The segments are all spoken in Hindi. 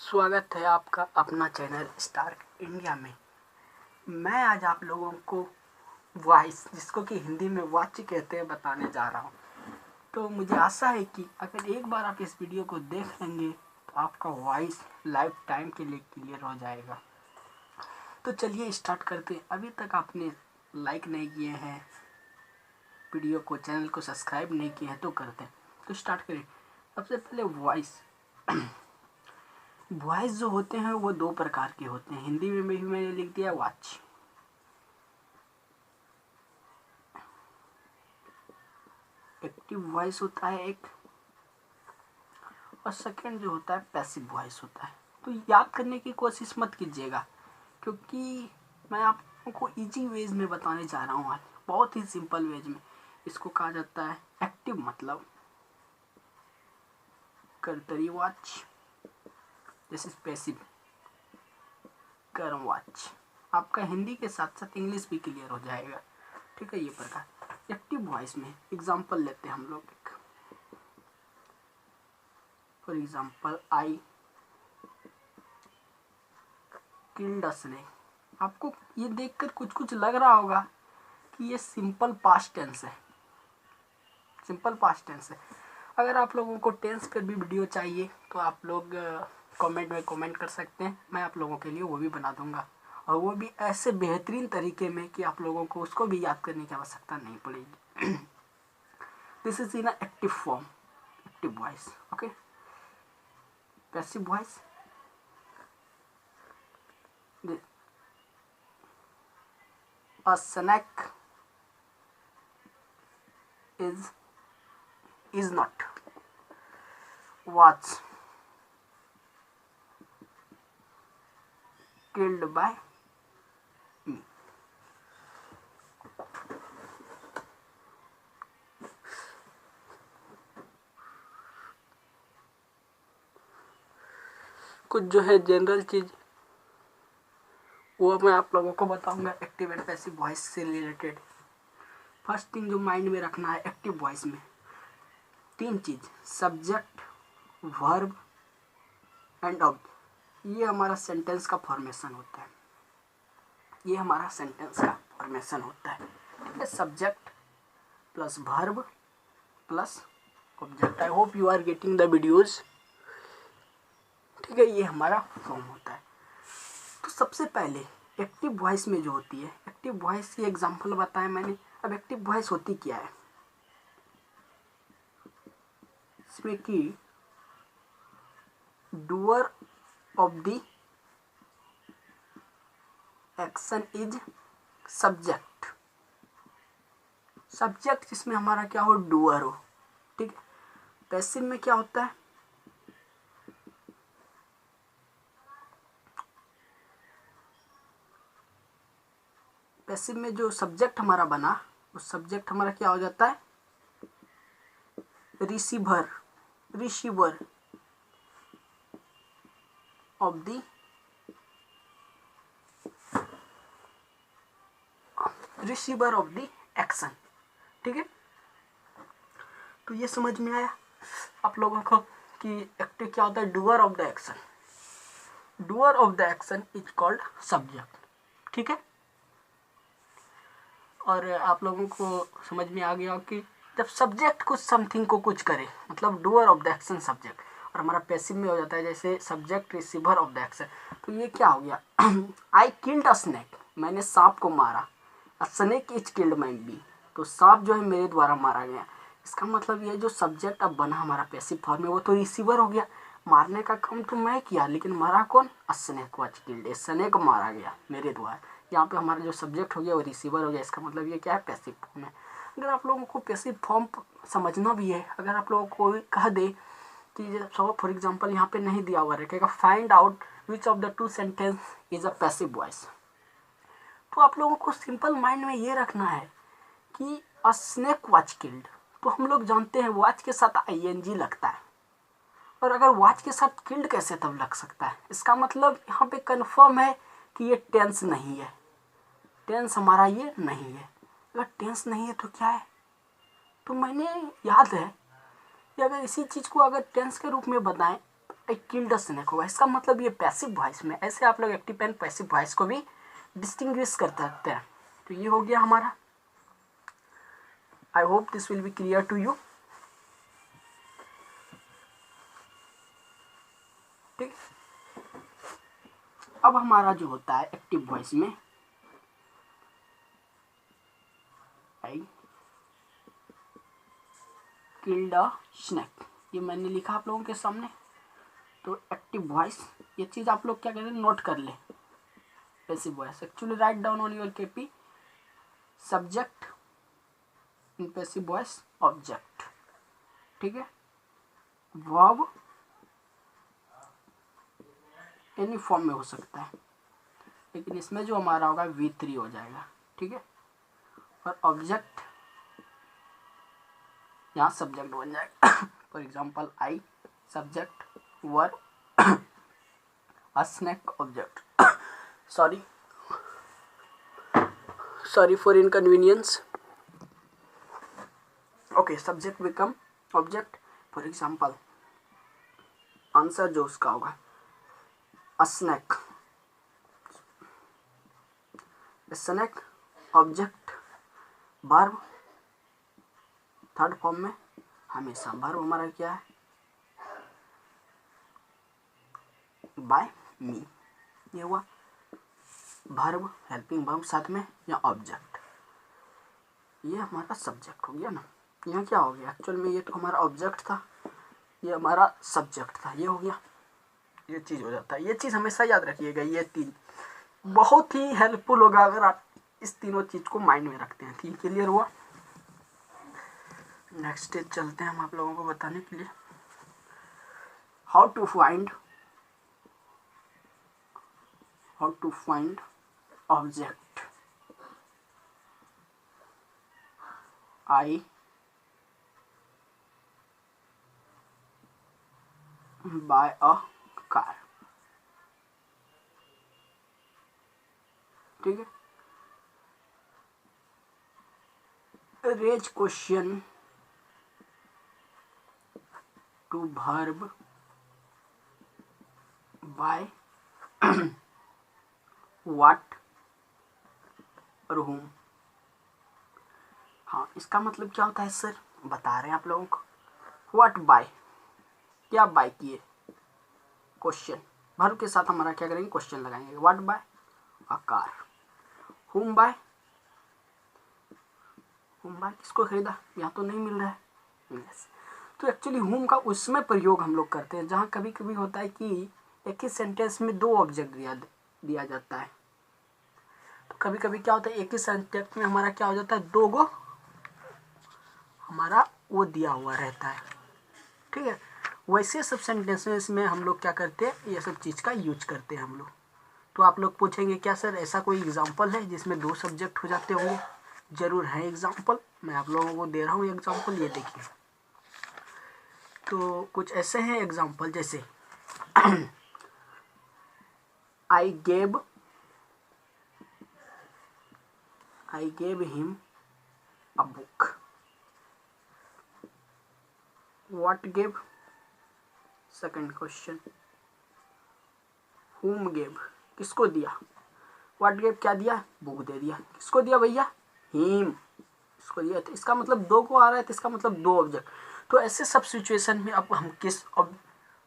स्वागत है आपका अपना चैनल स्टार इंडिया में। मैं आज आप लोगों को वॉइस, जिसको कि हिंदी में वाच कहते हैं, बताने जा रहा हूँ। तो मुझे आशा है कि अगर एक बार आप इस वीडियो को देख लेंगे तो आपका वॉइस लाइफ टाइम के लिए क्लियर हो जाएगा। तो चलिए स्टार्ट करते हैं। अभी तक आपने लाइक नहीं किए हैं, वीडियो को, चैनल को सब्सक्राइब नहीं किए हैं तो करते हैं। तो स्टार्ट करें। सबसे पहले वॉइस वॉइस जो होते हैं वो दो प्रकार के होते हैं। हिंदी में भी मैंने लिख दिया वॉच। एक्टिव वॉइस होता है एक, और सेकंड जो होता है पैसिव वॉइस होता है। तो याद करने की कोशिश मत कीजिएगा, क्योंकि मैं आपको इजी वेज में बताने जा रहा हूँ आज, बहुत ही सिंपल वेज में। इसको कहा जाता है एक्टिव, मतलब करतरी वॉच। दिस इज पैसिव, कर्म वॉच। आपका हिंदी के साथ साथ इंग्लिश भी क्लियर हो जाएगा, ठीक है। ये प्रकार एक्टिव वॉइस में एग्जांपल लेते हैं हम लोग। For example, I killed a snake. आपको ये देखकर कुछ कुछ लग रहा होगा कि ये सिंपल पास्ट टेंस है, सिंपल पास्ट टेंस है। अगर आप लोगों को टेंस पर भी वीडियो चाहिए तो आप लोग कमेंट में कमेंट कर सकते हैं, मैं आप लोगों के लिए वो भी बना दूंगा, और वो भी ऐसे बेहतरीन तरीके में कि आप लोगों को उसको भी याद करने की आवश्यकता नहीं पड़ेगी। This is in active form, active voice. Okay, passive voice, a snake is not was killed by me. कुछ जो है जनरल चीज वो मैं आप लोगों को बताऊंगा एक्टिव एंड पैसिव वॉइस से रिलेटेड। फर्स्ट थिंग जो माइंड में रखना है एक्टिव वॉइस में, तीन चीज: सब्जेक्ट, वर्ब एंड ऑब्जेक्ट। ये हमारा सेंटेंस का फॉर्मेशन होता है, ये हमारा सेंटेंस का फॉर्मेशन होता है, ठीक है। Subject plus verb plus object. I hope you are getting the videos, ठीक है। ये हमारा फॉर्म होता है। तो सबसे पहले एक्टिव वॉइस में जो होती है, एक्टिव वॉइस की एग्जांपल बताया मैंने। अब एक्टिव वॉइस होती क्या है, इसमें कि doer of the action is subject. Subject जिसमें हमारा क्या हो, डूअर हो, ठीक है। पैसिव में क्या होता है, पैसिव में जो सब्जेक्ट हमारा बना, उस सब्जेक्ट हमारा क्या हो जाता है, receiver, receiver of the receiver of the action, ठीक है। तो ये समझ में आया आप लोगों को कि एक्टिव क्या होता है, doer of the action. Doer of the action is called subject, ठीक है। और आप लोगों को समझ में आ गया कि जब सब्जेक्ट कुछ समथिंग को कुछ करे, मतलब doer of the action subject, और हमारा पैसिव में हो जाता है जैसे subject receiver of the action. तो ये क्या हो गया, आई किल्ड अ स्नेक, मैंने सांप को मारा। A snake is killed by me, तो सांप जो है मेरे द्वारा मारा गया। इसका मतलब ये जो सब्जेक्ट अब बना हमारा पैसिव फॉर्म में, वो तो रिसीवर हो गया। मारने का काम तो मैं किया, लेकिन मारा कौन, अ स्नेक वाज किल्ड, स्नेक मारा गया मेरे द्वारा। यहाँ पे हमारा जो सब्जेक्ट हो गया वो रिसीवर हो गया। इसका मतलब ये क्या है, पैसिव फॉर्म है। अगर आप लोगों को पैसिव फॉर्म समझना भी है, अगर आप लोगों को कह दे कि फॉर एग्जांपल यहाँ पे नहीं दिया हुआ रहेगा, find out which of the two sentence is a passive voice, तो आप लोगों को सिंपल माइंड में ये रखना है कि अ स्नेक वाज किल्ड, तो हम लोग जानते हैं वॉच के साथ आईएनजी लगता है, और अगर वॉच के साथ किल्ड कैसे तब लग सकता है। इसका मतलब यहाँ पे कंफर्म है कि ये टेंस नहीं है, टेंस हमारा ये नहीं है। अगर टेंस नहीं है तो क्या है, तो मैंने याद है कि अगर इसी चीज़ को अगर टेंस के रूप में बताएं आई किल्ड अ स्नेक होगा। इसका मतलब ये पैसिव वॉइस में, ऐसे आप लोग एक्टिव एंड पैसिव वॉइस को भी डिस्टिंग्विश कर सकते हैं। तो ये हो गया हमारा। I hope this will be clear to you. ठीक, अब हमारा जो होता है एक्टिव वॉइस में, आई किल्ड अ स्नेक, ये मैंने लिखा आप लोगों के सामने। तो एक्टिव वॉइस, ये चीज आप लोग क्या कहते हैं, नोट कर ले। Passive voice, actually write down on your KP, subject in passive voice object. ठीक है, वर्ब एनी फॉर्म में हो सकता है, लेकिन इसमें जो हमारा होगा V3 हो जाएगा। ठीक है, और ऑब्जेक्ट यहाँ सब्जेक्ट बन जाएगा। For example I subject, verb a snake object. Sorry for inconvenience. Okay, subject become object. For example answer जो उसका होगा a snake, snake object, verb third form में हमेशा। वर्ब हमारा क्या है, बाय मी, ये हुआ वर्ब, हेल्पिंग वर्ब साथ में, या ऑब्जेक्ट। ये हमारा सब्जेक्ट हो गया ना। यहाँ क्या हो गया, एक्चुअल में ये तो हमारा ऑब्जेक्ट था, ये हमारा सब्जेक्ट था, ये हो गया। ये चीज़ हो जाता है। ये चीज़ हमेशा याद रखिएगा, ये तीन बहुत ही हेल्पफुल होगा अगर आप इस तीनों चीज़ को माइंड में रखते हैं। ठीक, क्लियर हुआ। नेक्स्ट स्टेज चलते हैं हम आप लोगों को बताने के लिए how to find object. I buy a car. ठीक है, raise question to verb buy what और whom। हाँ, इसका मतलब क्या होता है सर, बता रहे हैं आप लोगों को। व्हाट बाय, क्या बाय किए, क्वेश्चन, वर्ब के साथ हमारा क्या करेंगे, क्वेश्चन लगाएंगे। What buy a car, whom buy, किसको खरीदा, यहाँ तो नहीं मिल रहा है। yes. तो एक्चुअली whom का उसमें प्रयोग हम लोग करते हैं जहाँ कभी कभी होता है कि एक ही सेंटेंस में दो ऑब्जेक्ट दिया जाता है। तो कभी कभी क्या होता है, एक ही सेंटेंस में हमारा क्या हो जाता है, दो गो हमारा वो दिया हुआ रहता है। ठीक है, वैसे सब सेंटेंसेस में हम लोग क्या करते हैं, ये सब चीज़ का यूज करते हैं हम लोग। तो आप लोग पूछेंगे क्या सर ऐसा कोई एग्जाम्पल है जिसमें दो सब्जेक्ट हो जाते होंगे। जरूर है एग्जाम्पल, मैं आप लोगों को दे रहा हूँ एग्जाम्पल, ये देखिए। तो कुछ ऐसे हैं एग्जाम्पल, जैसे I gave him a book. What gave, second question. whom gave, किसको दिया। व्हाट गेव, क्या दिया, बुक दे दिया। किसको दिया भैया, हिम, इसको दिया। तो इसका मतलब दो को आ रहा है, तो इसका मतलब दो ऑब्जेक्ट। तो ऐसे सब सिचुएशन में अब हम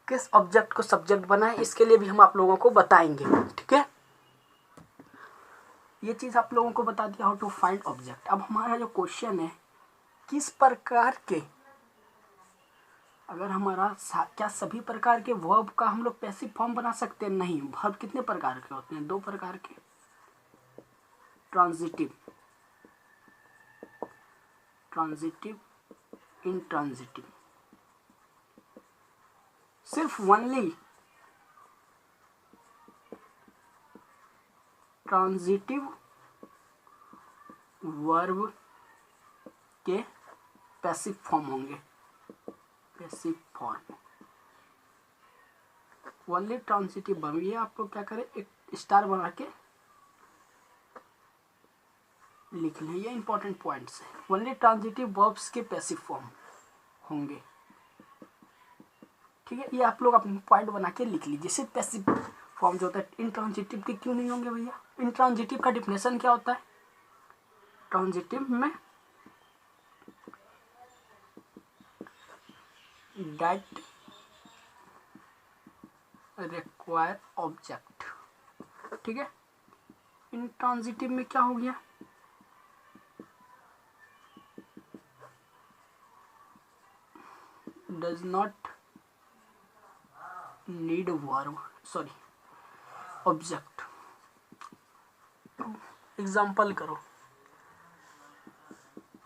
किस ऑब्जेक्ट को सब्जेक्ट बनाएं, इसके लिए भी हम आप लोगों को बताएंगे। ठीक है, ये चीज़ आप लोगों को बता दिया हाउ टू फाइंड ऑब्जेक्ट। अब हमारा जो क्वेश्चन है, किस प्रकार के, अगर हमारा क्या सभी प्रकार के वर्ब का हम लोग पैसिव फॉर्म बना सकते हैं, नहीं। वर्ब कितने प्रकार के होते हैं, दो प्रकार के, ट्रांजिटिव, इंट्रांजिटिव। सिर्फ ओनली ट्रांजिटिव वर्ब के पैसिव फॉर्म होंगे, passive form only transitive verb. ये आप लोग क्या करें, एक स्टार बना के लिख लें, ये इंपॉर्टेंट पॉइंट्स है। ओनली ट्रांजिटिव वर्ब्स के पैसिव फॉर्म होंगे। ठीक है, ये आप लोग अपने पॉइंट बना के लिख लीजिए। सिर्फ पैसिव फॉर्म जो होता है इंट्रांजिटिव के क्यों नहीं होंगे भैया? इंट्रांजिटिव का डिफिनेशन क्या होता है? ट्रांजिटिव में दैट रिक्वायर ऑब्जेक्ट, ठीक है। इंट्रांजिटिव में क्या हो गया? Does not need verb, sorry object. Example करो,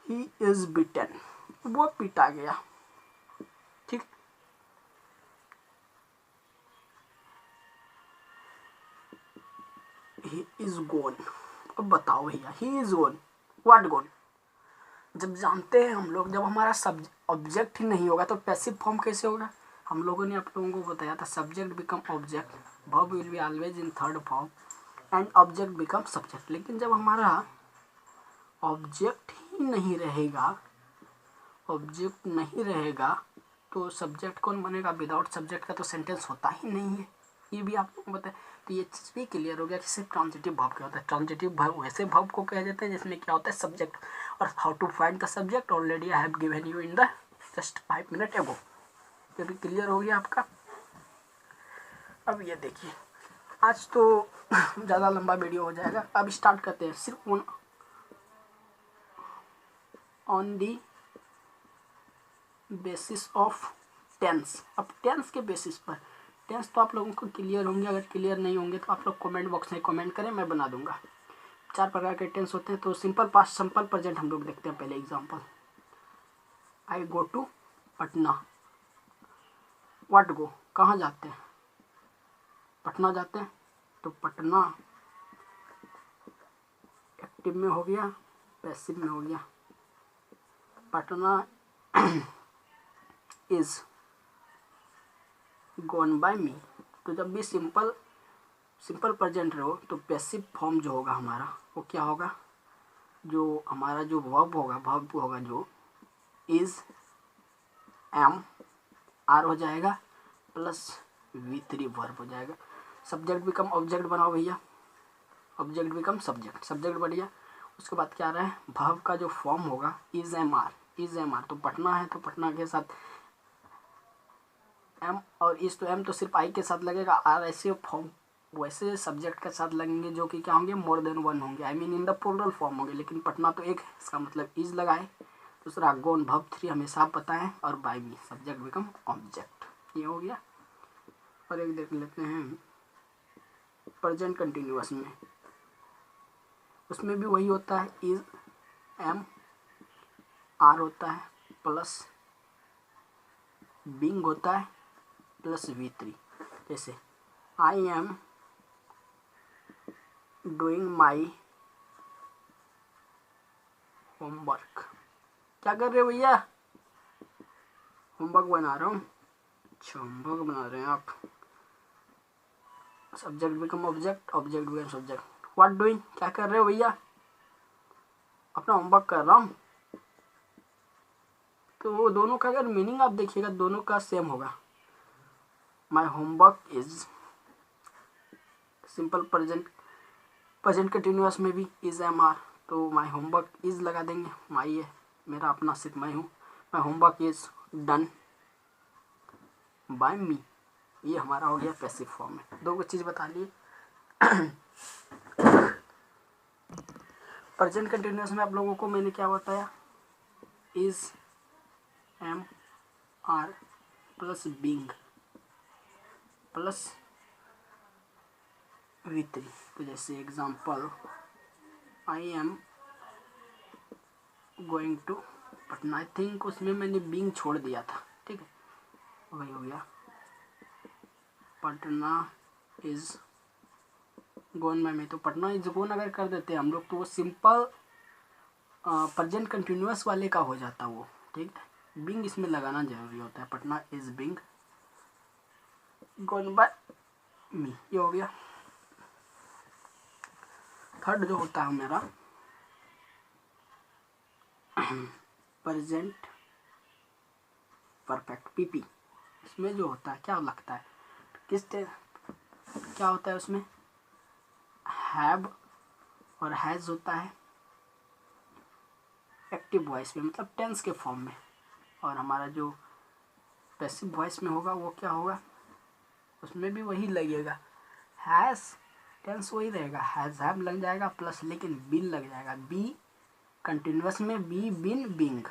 ही इज बिटन, वो पीटा गया, ठीक। ही इज गोन, अब बताओ भैया ही इज गोन, व्हाट गोन? जब जानते हैं हम लोग, जब हमारा सब ऑब्जेक्ट ही नहीं होगा तो पैसिव फॉर्म कैसे होगा? हम लोगों ने आप लोगों को बताया था subject become object, verb will be always in third form and object become subject. लेकिन जब हमारा ऑब्जेक्ट ही नहीं रहेगा, ऑब्जेक्ट नहीं रहेगा तो सब्जेक्ट कौन बनेगा? विदाउट सब्जेक्ट का तो सेंटेंस होता ही नहीं है, ये भी आप लोगों को बताया। तो ये चीज़ भी क्लियर हो गया कि सिर्फ ट्रांजिटिव वर्ब क्या होता है। ट्रांजिटिव वर्ब वैसे वर्ब को कह देते हैं जिसमें क्या होता है? सब्जेक्ट। और how to find the subject already I have given you in the just 5 minute ago. ये भी क्लियर हो गया आपका। अब ये देखिए, आज तो ज़्यादा लंबा वीडियो हो जाएगा, अब स्टार्ट करते हैं। सिर्फ on the basis of tense. अब टेंस के बेसिस पर, टेंस तो आप लोगों को क्लियर होंगे, अगर क्लियर नहीं होंगे तो आप लोग कमेंट बॉक्स में कमेंट करें, मैं बना दूंगा। 4 प्रकार के टेंस होते हैं। तो सिंपल पास्ट, सिंपल प्रेजेंट हम लोग देखते हैं पहले example. I go to Patna, what go, कहाँ जाते हैं? पटना जाते हैं। तो पटना एक्टिव में हो गया, पैसिव में हो गया। Patna is gone by me. तो जब भी सिंपल प्रेजेंट रहो तो पैसिव फॉर्म जो होगा हमारा वो क्या होगा? जो हमारा जो वर्ब होगा जो इज एम आर हो जाएगा प्लस V3 वर्ब हो जाएगा। सब्जेक्ट बिकम ऑब्जेक्ट बनाओ भैया, ऑब्जेक्ट बिकम सब्जेक्ट, सब्जेक्ट बढ़िया। उसके बाद क्या आ रहा है? वर्ब का जो फॉर्म होगा is am are, is am are. तो पटना है तो पटना के साथ एम और इस, तो एम तो सिर्फ आई के साथ लगेगा, आर ऐसे फॉर्म वैसे सब्जेक्ट के साथ लगेंगे जो कि क्या होंगे? मोर देन वन होंगे, I mean in the plural form होंगे। लेकिन पटना तो एक है, इसका मतलब इज लगाए। दूसरा गोन वर्ब 3 हमेशा आप बताएं, और बाय मी सब्जेक्ट बिकम ऑब्जेक्ट, ये हो गया। और एक देख लेते हैं प्रेजेंट कंटिन्यूअस में, उसमें भी वही होता है, इज एम आर होता है प्लस बीइंग होता है प्लस V3। जैसे I am doing my homework, क्या कर रहे हो भैया? होमवर्क बना रहा हूँ। अच्छा होमवर्क बना रहे हैं आप। Subject become object, object become subject. What doing, क्या कर रहे हो भैया? अपना होमवर्क कर रहा हूँ। तो वो दोनों का अगर मीनिंग आप देखिएगा दोनों का सेम होगा। माई homework is, simple present continuous में भी इज एम आर, तो माई होमवर्क इज लगा देंगे। माई है मेरा अपना, सिर्फ मैं हूँ। My homework is done by me, ये हमारा हो गया पैसिव फॉर्म में। दो चीज़ बता लिए। प्रेजेंट कंटिन्यूअस में आप लोगों को मैंने क्या बताया? Is am are plus being plus V3। तो जैसे example, I am going to Patna, I think उसमें मैंने बीइंग छोड़ दिया था, ठीक है, वही हो गया। पटना इज गोन में, तो पटना इज गोन अगर कर देते हैं हम लोग तो वो सिंपल प्रेजेंट कंटिन्यूअस वाले का हो जाता वो, ठीक है। बीइंग इसमें लगाना जरूरी होता है। Patna is being gone by me, ये हो गया। थर्ड जो होता है मेरा प्रेजेंट परफेक्ट, PP, उसमें जो होता है क्या लगता है, क्या होता है उसमें, हैव और हैज़ होता है एक्टिव वॉइस में, मतलब टेंस के फॉर्म में। और हमारा जो पैसिव वॉइस में होगा वो क्या होगा, उसमें भी वही लगेगा, हैज़ टेंस वही रहेगा, हैज़ हैव लग जाएगा प्लस लेकिन बीन लग जाएगा, बी कंटिन्यूस में बी बीन बींग,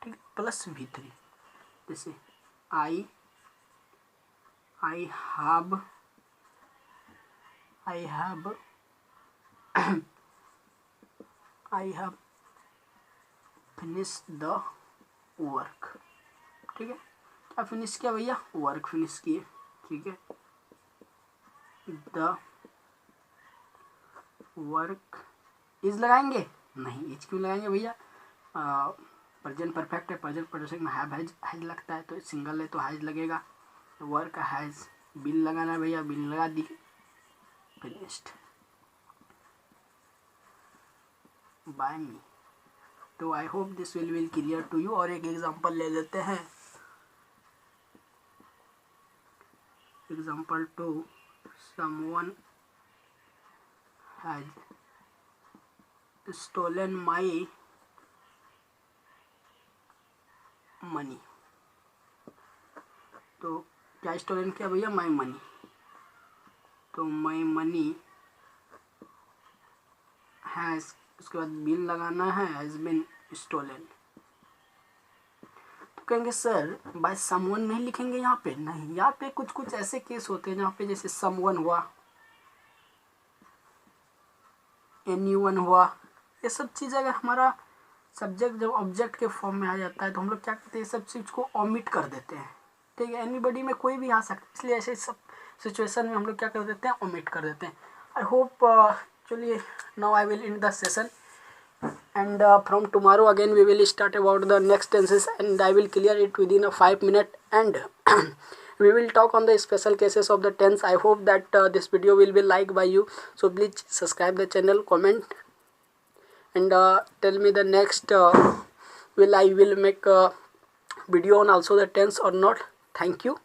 ठीक, प्लस V3। जैसे I have finish the work, ठीक है, क्या फिनिश किया भैया, वर्क फिनिश किए, ठीक है। द वर्क इज लगाएंगे, नहीं इज क्यों लगाएंगे भैया, प्रेजेंट परफेक्ट है, प्रेजेंट परफेक्ट में हैज लगता है, तो सिंगल है तो हैज लगेगा, वर्क हैज बिन लगाना है भैया, बिन लगा दी, फिनिश्ड बाय मी। तो I hope this will clear to you. और एक एग्जांपल ले लेते हैं, example 2, someone has stolen my money। तो क्या स्टोलन किया भैया, माई मनी, तो माई मनी हैज, उसके बाद बिन लगाना है, हैज बिन स्टोलन। तो कहेंगे सर बाय समवन नहीं लिखेंगे यहाँ पे, नहीं, यहाँ पे कुछ कुछ ऐसे केस होते हैं जहाँ पे जैसे समवन हुआ, एनीवन हुआ, ये सब चीज़ अगर हमारा सब्जेक्ट जब ऑब्जेक्ट के फॉर्म में आ जाता है तो हम लोग क्या करते हैं, सब चीज़ को ओमिट कर देते हैं, ठीक है। एनीबॉडी में कोई भी आ सकता है, इसलिए ऐसे सब सिचुएशन में हम लोग क्या कर देते हैं, ओमिट कर देते हैं। आई होप, चलिए now I will in the session and from tomorrow again we will start about the next tenses and I will clear it within a 5 minute and we will talk on the special cases of the tense. I hope that this video will be liked by you, so please subscribe the channel, comment and tell me the next I will make a video on also the tense or not. Thank you,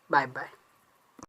bye bye.